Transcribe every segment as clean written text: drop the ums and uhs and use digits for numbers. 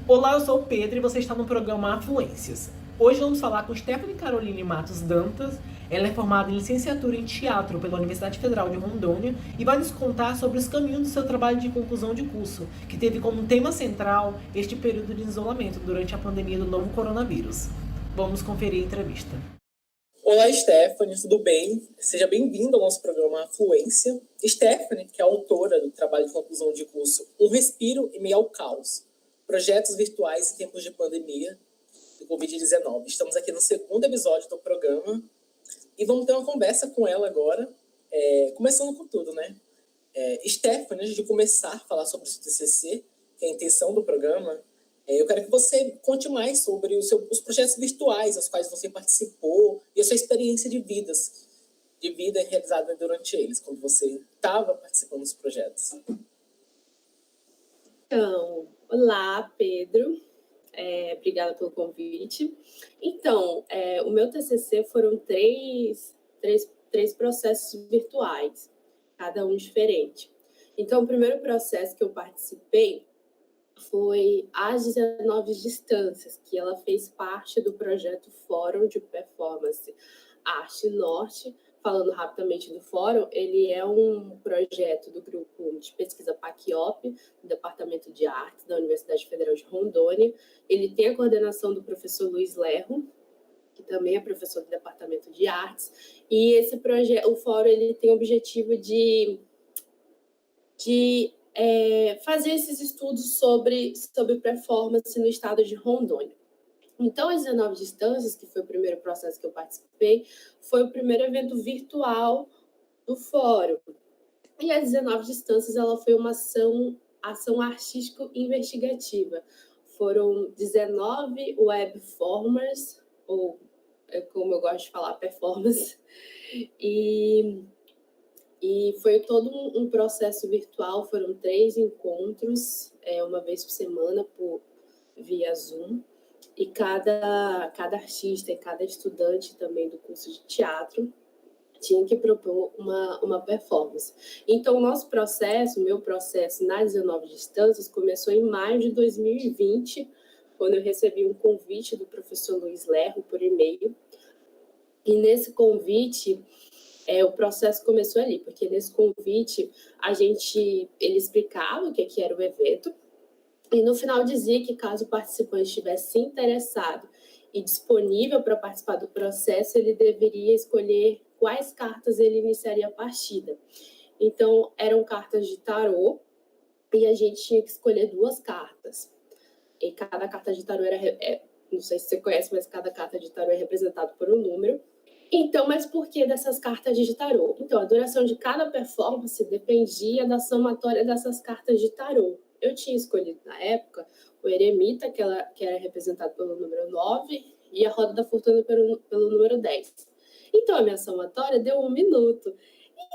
Olá, eu sou o Pedro e você está no programa Afluências. Hoje vamos falar com Stephanie Caroline Matos Dantas. Ela é formada em licenciatura em teatro pela Universidade Federal de Rondônia e vai nos contar sobre os caminhos do seu trabalho de conclusão de curso, que teve como tema central este período de isolamento durante a pandemia do novo coronavírus. Vamos conferir a entrevista. Olá, Stephanie, tudo bem? Seja bem-vinda ao nosso programa Afluência. Stephanie, que é autora do trabalho de conclusão de curso Um Respiro em Meio ao Caos, Projetos Virtuais em Tempos de Pandemia do Covid-19. Estamos aqui no segundo episódio do programa e vamos ter uma conversa com ela agora, começando com tudo, né? Stephanie, antes de começar a falar sobre o seu TCC, que é a intenção do programa, eu quero que você conte mais sobre os projetos virtuais aos quais você participou e a sua experiência de vida realizada durante eles, quando você estava participando dos projetos. Então, olá, Pedro. Obrigada pelo convite. Então, o meu TCC foram três processos virtuais, cada um diferente. Então, o primeiro processo que eu participei foi as 19 distâncias, que ela fez parte do projeto Fórum de Performance Arte Norte. Falando rapidamente do Fórum, ele é um projeto do grupo de pesquisa PACIOP, do Departamento de Artes da Universidade Federal de Rondônia. Ele tem a coordenação do professor Luiz Lerro, que também é professor do Departamento de Artes, e esse projeto, o Fórum, ele tem o objetivo de fazer esses estudos sobre performance no estado de Rondônia. Então, as 19 distâncias, que foi o primeiro processo que eu participei, foi o primeiro evento virtual do Fórum. E as 19 distâncias, ela foi uma ação artístico-investigativa. Foram 19 webformers, ou como eu gosto de falar, performance, e foi todo um processo virtual. Foram 3 encontros, uma vez por semana, via Zoom, e cada artista e cada estudante também do curso de teatro tinha que propor uma performance. Então, meu processo nas 19 distâncias começou em maio de 2020, quando eu recebi um convite do professor Luiz Lerro por e-mail. E nesse convite, o processo começou ali, porque nesse convite ele explicava o que era o evento, e no final dizia que caso o participante estivesse interessado e disponível para participar do processo, ele deveria escolher quais cartas ele iniciaria a partida. Então, eram cartas de tarô, e a gente tinha que escolher 2 cartas. E cada carta de tarô não sei se você conhece, mas cada carta de tarô é representada por um número. Então, mas por que dessas cartas de tarô? Então, a duração de cada performance dependia da somatória dessas cartas de tarô. Eu tinha escolhido, na época, o Eremita, que era representado pelo número 9, e a Roda da Fortuna pelo número 10. Então, a minha somatória deu 1 minuto.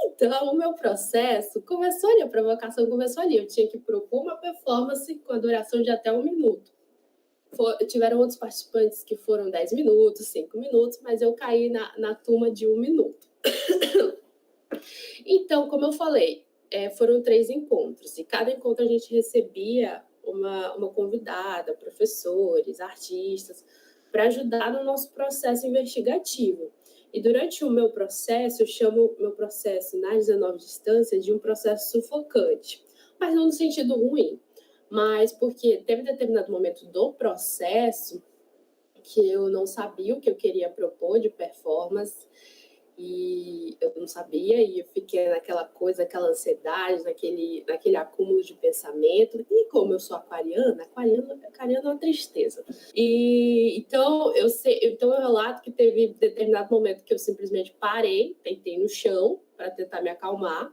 Então, o meu processo começou ali, a provocação começou ali. Eu tinha que propor uma performance com a duração de até 1 minuto. Tiveram outros participantes que foram 10 minutos, 5 minutos, mas eu caí na turma de 1 minuto. Então, como eu falei, foram 3 encontros, e cada encontro a gente recebia uma convidada, professores, artistas, para ajudar no nosso processo investigativo. E durante o meu processo, eu chamo meu processo nas 19 distâncias de um processo sufocante, mas não no sentido ruim, mas porque teve determinado momento do processo que eu não sabia o que eu queria propor de performance, e eu não sabia, e eu fiquei naquela coisa, aquela ansiedade, naquele acúmulo de pensamento. E como eu sou aquariana é uma tristeza. E então eu relato que teve determinado momento que eu simplesmente parei, deitei no chão para tentar me acalmar,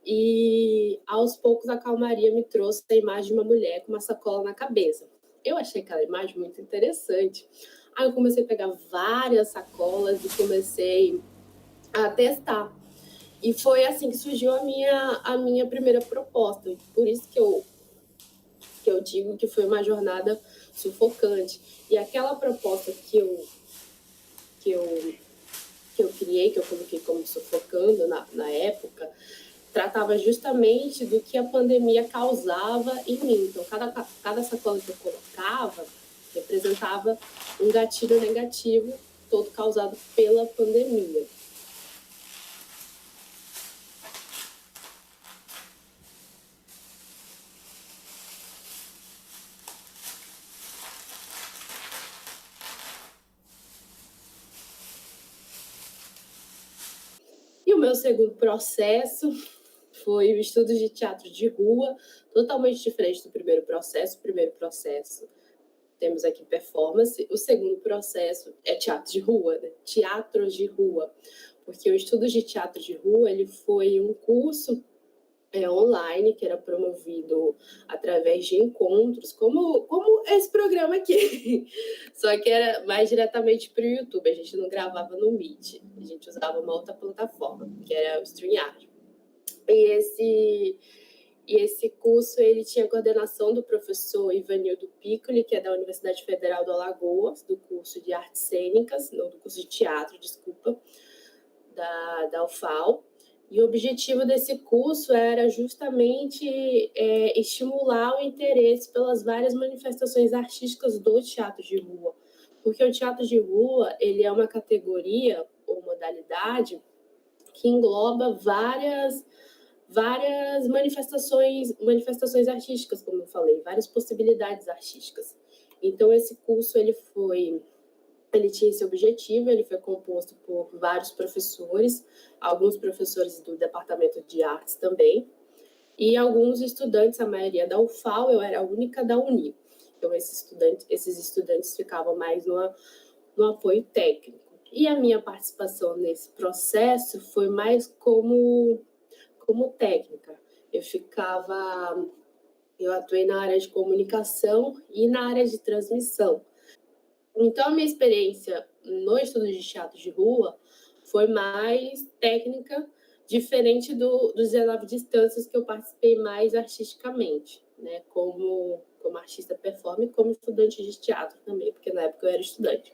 e aos poucos a calmaria me trouxe a imagem de uma mulher com uma sacola na cabeça. Eu achei aquela imagem muito interessante. Aí eu comecei a pegar várias sacolas e comecei a testar. E foi assim que surgiu a minha primeira proposta. Por isso que eu digo que foi uma jornada sufocante. E aquela proposta que eu criei, que eu coloquei como sufocando na época, tratava justamente do que a pandemia causava em mim. Então, cada sacola que eu colocava representava um gatilho negativo, todo causado pela pandemia. E o meu segundo processo foi o estudo de teatro de rua, totalmente diferente do primeiro processo. O primeiro processo, temos aqui performance. O segundo processo é teatro de rua, né? Teatro de rua. Porque o estudo de teatro de rua ele foi um curso online que era promovido através de encontros, como esse programa aqui. Só que era mais diretamente para o YouTube. A gente não gravava no Meet. A gente usava uma outra plataforma, que era o StreamYard. E esse curso ele tinha coordenação do professor Ivanildo Piccoli, que é da Universidade Federal do Alagoas, do curso de Artes Cênicas, não, do curso de teatro, desculpa, da UFAL. E o objetivo desse curso era justamente estimular o interesse pelas várias manifestações artísticas do teatro de rua. Porque o teatro de rua ele é uma categoria ou modalidade que engloba várias manifestações artísticas, como eu falei, várias possibilidades artísticas. Então, esse curso ele tinha esse objetivo, ele foi composto por vários professores, alguns professores do Departamento de Artes também, e alguns estudantes, a maioria da UFAL, eu era a única da Uni. Então, esses estudantes ficavam mais no apoio técnico. E a minha participação nesse processo foi mais como técnica. Eu atuei na área de comunicação e na área de transmissão. Então, a minha experiência no estudo de teatro de rua foi mais técnica, diferente dos 19 distâncias que eu participei mais artisticamente, né? Como artista performer e como estudante de teatro também, porque na época eu era estudante.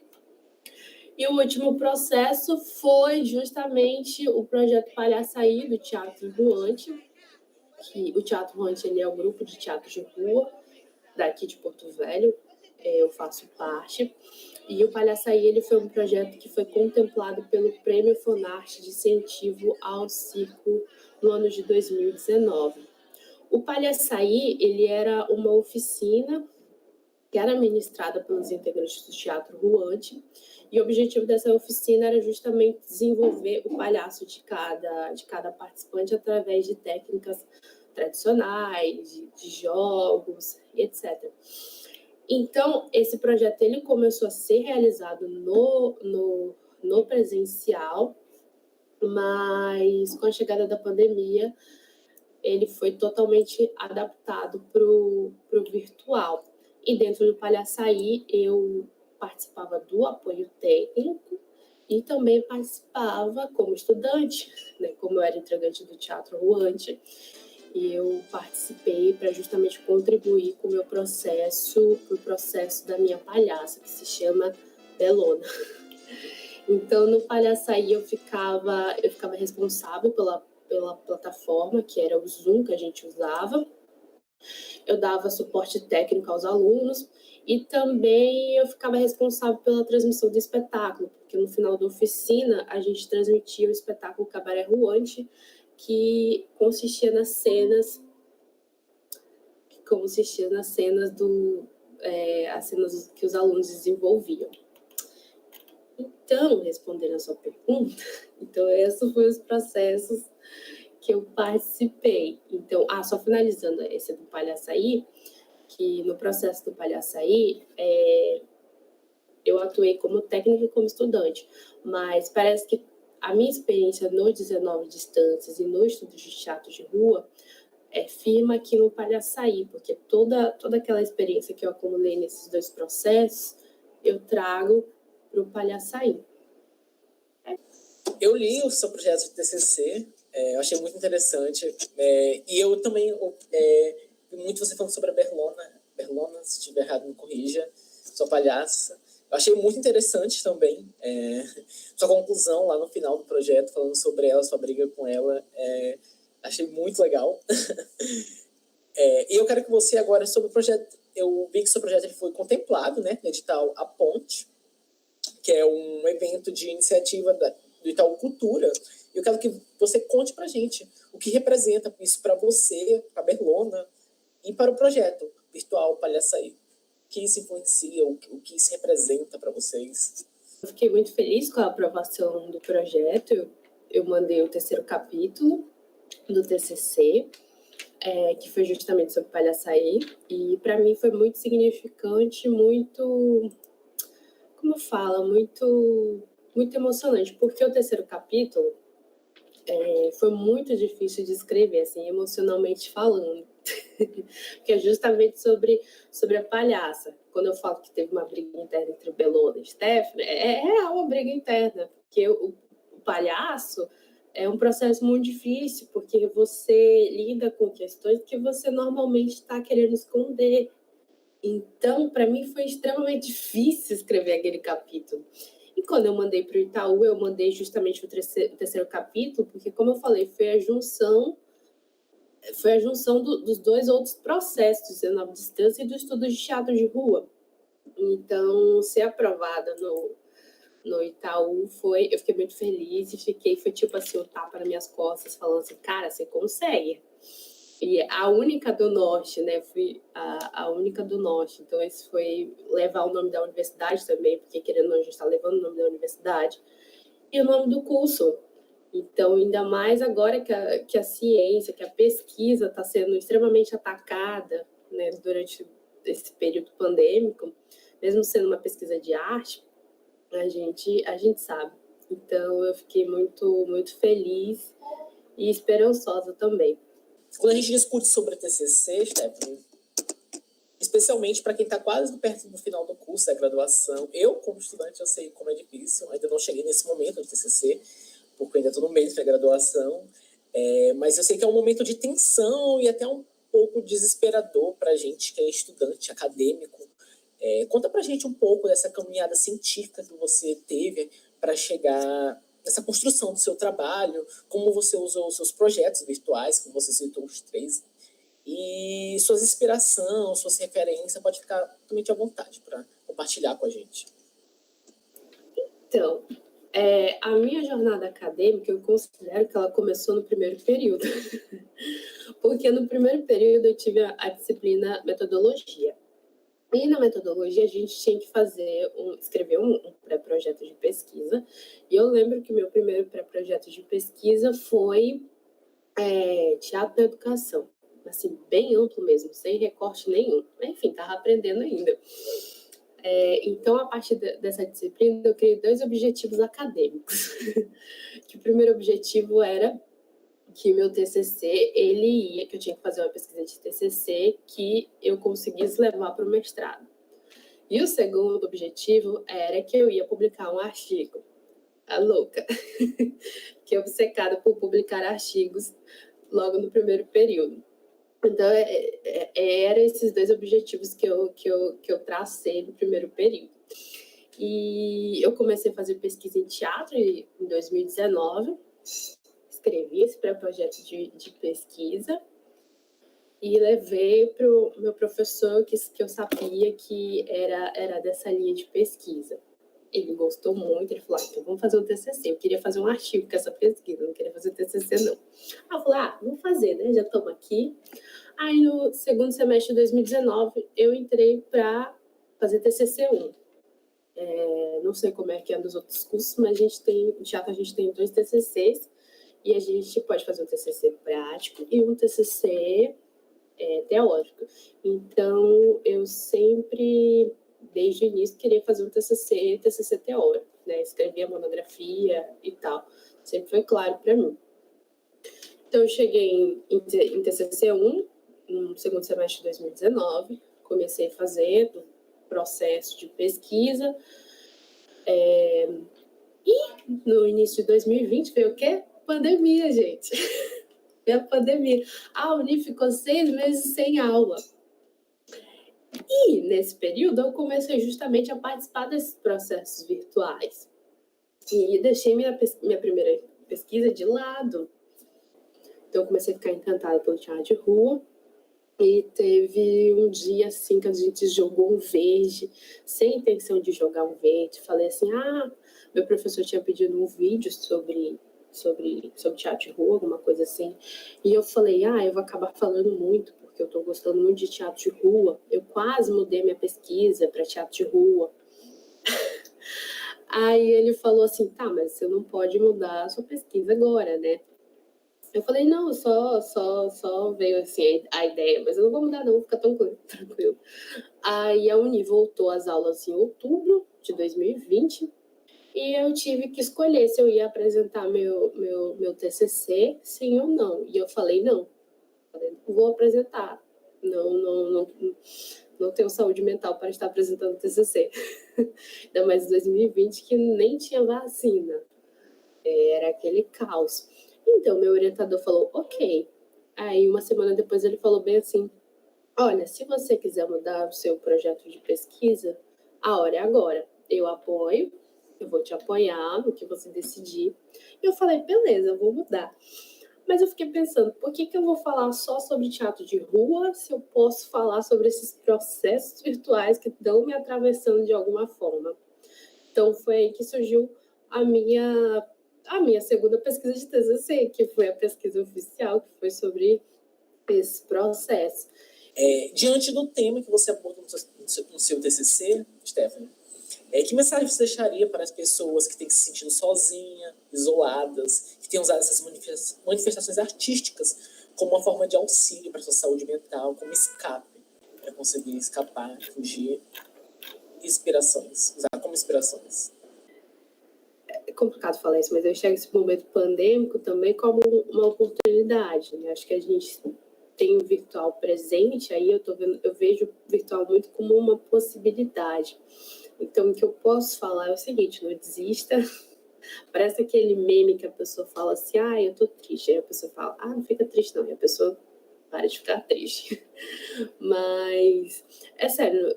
E o último processo foi justamente o projeto Palhaçaí, do Teatro Ruante, que o Teatro Ruante ele é um grupo de teatro de rua daqui de Porto Velho, eu faço parte. E o Palhaçaí ele foi um projeto que foi contemplado pelo Prêmio Fonarte de Incentivo ao Circo no ano de 2019. O Palhaçaí ele era uma oficina que era ministrada pelos integrantes do Teatro Ruante, e o objetivo dessa oficina era justamente desenvolver o palhaço de cada participante através de técnicas tradicionais, de jogos, etc. Então, esse projeto ele começou a ser realizado no presencial, mas com a chegada da pandemia, ele foi totalmente adaptado para o virtual. E dentro do Palhaçaí, eu participava do apoio técnico e também participava como estudante, né? Como eu era integrante do Teatro Ruante, e eu participei para justamente contribuir com o meu processo, o processo da minha palhaça, que se chama Belona. Então, no Palhaçaí, eu ficava responsável pela plataforma, que era o Zoom que a gente usava. Eu dava suporte técnico aos alunos e também eu ficava responsável pela transmissão do espetáculo, porque no final da oficina a gente transmitia o espetáculo Cabaré Ruante, que consistia nas cenas as cenas que os alunos desenvolviam. Então, respondendo a sua pergunta, esses foram os processos que eu participei. Então, só finalizando esse do Palhaçaí, que no processo do Palhaçaí, eu atuei como técnica e como estudante, mas parece que a minha experiência no 19 distâncias e no estudo de teatro de rua é firme aqui no Palhaçaí, porque toda aquela experiência que eu acumulei nesses dois processos, eu trago para o Palhaçaí. Eu li o seu projeto de TCC, eu achei muito interessante, e eu também vi muito você falando sobre a Berlona, se estiver errado me corrija, sua palhaça. Eu achei muito interessante também sua conclusão lá no final do projeto, falando sobre ela, sua briga com ela. Achei muito legal. E eu quero que você agora, sobre o projeto, eu vi que seu projeto ele foi contemplado, né, no edital A Ponte, que é um evento de iniciativa do Itaú Cultura. Eu quero que você conte pra gente o que representa isso para você, para a Berlona e para o projeto Virtual Palhaçaí. O que isso influencia, o que isso representa para vocês? Eu fiquei muito feliz com a aprovação do projeto. Eu mandei o terceiro capítulo do TCC, que foi justamente sobre Palhaçaí, e para mim foi muito significante, muito, como fala, muito emocionante, porque o terceiro capítulo foi muito difícil de escrever, assim, emocionalmente falando, que é justamente sobre a palhaça. Quando eu falo que teve uma briga interna entre o Belona e Stephanie, é real uma briga interna, porque o palhaço é um processo muito difícil, porque você lida com questões que você normalmente está querendo esconder. Então, para mim, foi extremamente difícil escrever aquele capítulo. E quando eu mandei para o Itaú, eu mandei justamente o terceiro capítulo, porque, como eu falei, foi a junção dos dois outros processos, do 19 de distância e do estudo de teatro de rua. Então, ser aprovada no Itaú eu fiquei muito feliz e foi tipo assim, um tapa nas minhas costas, falando assim, cara, você consegue. E a única do Norte, né? Fui a única do Norte. Então, esse foi levar o nome da universidade também, porque querendo ou não, a gente está levando o nome da universidade, e o nome do curso. Então, ainda mais agora que a ciência, que a pesquisa está sendo extremamente atacada, né, durante esse período pandêmico, mesmo sendo uma pesquisa de arte, a gente sabe. Então, eu fiquei muito, muito feliz e esperançosa também. Quando a gente discute sobre o TCC, Stephanie, especialmente para quem está quase perto do final do curso, da graduação, eu, como estudante, eu sei como é difícil, ainda não cheguei nesse momento de TCC, porque eu ainda estou no meio da graduação, mas eu sei que é um momento de tensão e até um pouco desesperador para a gente que é estudante, acadêmico. Conta para a gente um pouco dessa caminhada científica que você teve para chegar nessa construção do seu trabalho, como você usou os seus projetos virtuais, como você citou os 3, e suas inspirações, suas referências, pode ficar totalmente à vontade para compartilhar com a gente. Então, a minha jornada acadêmica, eu considero que ela começou no primeiro período. Porque no primeiro período eu tive a disciplina metodologia. E na metodologia a gente tinha que escrever um pré-projeto de pesquisa. E eu lembro que meu primeiro pré-projeto de pesquisa foi teatro da educação. Assim, bem amplo mesmo, sem recorte nenhum. Enfim, estava aprendendo ainda. Então, a partir dessa disciplina, eu criei 2 objetivos acadêmicos. Que o primeiro objetivo era que meu TCC, que eu tinha que fazer uma pesquisa de TCC que eu conseguisse levar para o mestrado. E o segundo objetivo era que eu ia publicar um artigo. A louca. Que é obcecada por publicar artigos logo no primeiro período. Então, eram esses 2 objetivos que eu tracei no primeiro período. E eu comecei a fazer pesquisa em teatro em 2019, escrevi esse pré-projeto de pesquisa e levei para o meu professor, que eu sabia que era dessa linha de pesquisa. Ele gostou muito, ele falou, então vamos fazer um TCC. Eu queria fazer um artigo com essa pesquisa, não queria fazer TCC, não. Eu falei, vamos fazer, né? Já estamos aqui. Aí, no segundo semestre de 2019, eu entrei para fazer TCC 1. Não sei como é que é nos outros cursos, mas no teatro a gente tem 2 TCCs, e a gente pode fazer um TCC prático e um TCC teórico. Então, eu sempre, desde o início, queria fazer um TCC teórico, né? Escrever a monografia e tal. Sempre foi claro para mim. Então, eu cheguei em TCC 1, no segundo semestre de 2019, comecei a fazer o processo de pesquisa. E no início de 2020 veio o quê? Pandemia, gente. Veio a pandemia. A Uni ficou 6 meses sem aula. E nesse período eu comecei justamente a participar desses processos virtuais. E deixei minha primeira pesquisa de lado. Então eu comecei a ficar encantada pelo teatro de rua. E teve um dia assim que a gente jogou um verde, sem intenção de jogar um verde. Falei assim, meu professor tinha pedido um vídeo sobre teatro de rua, alguma coisa assim. E eu falei, eu vou acabar falando muito, porque eu estou gostando muito de teatro de rua. Eu quase mudei minha pesquisa para teatro de rua. Aí ele falou assim, tá, mas você não pode mudar a sua pesquisa agora, né? Eu falei, não, só veio assim a ideia, mas eu não vou mudar não, fica tranquilo. Aí a Uni voltou às aulas em outubro de 2020 e eu tive que escolher se eu ia apresentar meu TCC, sim ou não. E eu falei, não vou apresentar, não tenho saúde mental para estar apresentando TCC. Ainda mais em 2020 que nem tinha vacina, era aquele caos. Então, meu orientador falou, ok. Aí, uma semana depois, ele falou bem assim, olha, se você quiser mudar o seu projeto de pesquisa, a hora é agora. Eu apoio, eu vou te apoiar no que você decidir. E eu falei, beleza, eu vou mudar. Mas eu fiquei pensando, por que eu vou falar só sobre teatro de rua se eu posso falar sobre esses processos virtuais que estão me atravessando de alguma forma? Então, foi aí que surgiu a minha segunda pesquisa de TCC, que foi a pesquisa oficial, que foi sobre esse processo. Diante do tema que você abordou no seu TCC, Stephanie, que mensagem você deixaria para as pessoas que têm se sentido sozinhas, isoladas, que têm usado essas manifestações artísticas como uma forma de auxílio para a sua saúde mental, como escape, para conseguir escapar, fugir, usar como inspirações? É complicado falar isso, mas eu enxergo esse momento pandêmico também como uma oportunidade, né? Acho que a gente tem o virtual presente, aí eu vejo o virtual muito como uma possibilidade. Então, o que eu posso falar é o seguinte, não desista. Parece aquele meme que a pessoa fala assim, eu tô triste. Aí a pessoa fala, não fica triste não. E a pessoa para de ficar triste. Mas, é sério,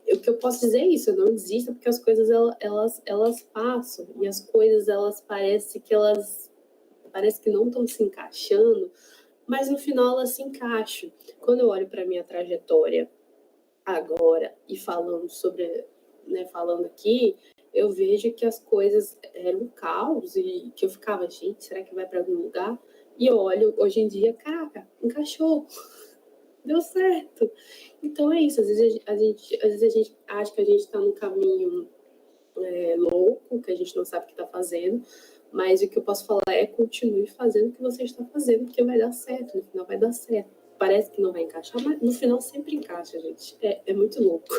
o que eu posso dizer é isso, eu não desista, porque as coisas, elas passam. E as coisas, parece que não estão se encaixando, mas no final elas se encaixam. Quando eu olho para minha trajetória agora e falando aqui, eu vejo que as coisas eram um caos e que eu ficava, gente, será que vai para algum lugar? E eu olho hoje em dia, caraca, encaixou, deu certo. Então é isso, às vezes a gente acha que a gente está num caminho louco, que a gente não sabe o que está fazendo, mas o que eu posso falar é continue fazendo o que você está fazendo, porque vai dar certo, no final vai dar certo. Parece que não vai encaixar, mas no final sempre encaixa, gente. É muito louco.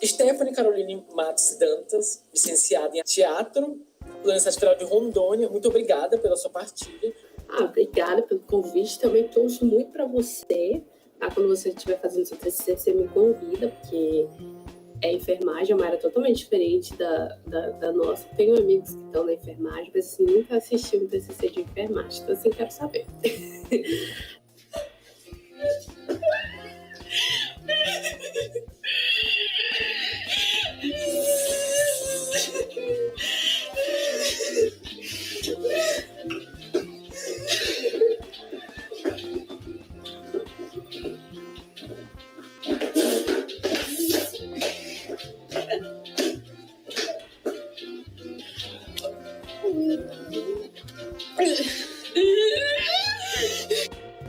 Stephanie Caroline Matos Dantas, licenciada em Teatro pela Universidade Federal de Rondônia, muito obrigada pela sua partilha. Obrigada pelo convite, também torço muito para você. Quando você estiver fazendo seu TCC, você me convida, porque enfermagem é uma área totalmente diferente da nossa. Tenho amigos que estão na enfermagem, mas assim, nunca assisti um TCC de enfermagem, então assim, quero saber.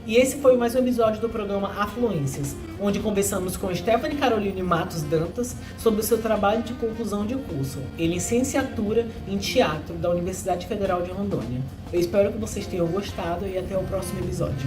E esse foi mais um episódio do programa Afluências, onde conversamos com Stephanie Caroline Matos Dantas sobre o seu trabalho de conclusão de curso em licenciatura em teatro da Universidade Federal de Rondônia. Eu espero que vocês tenham gostado e até o próximo episódio.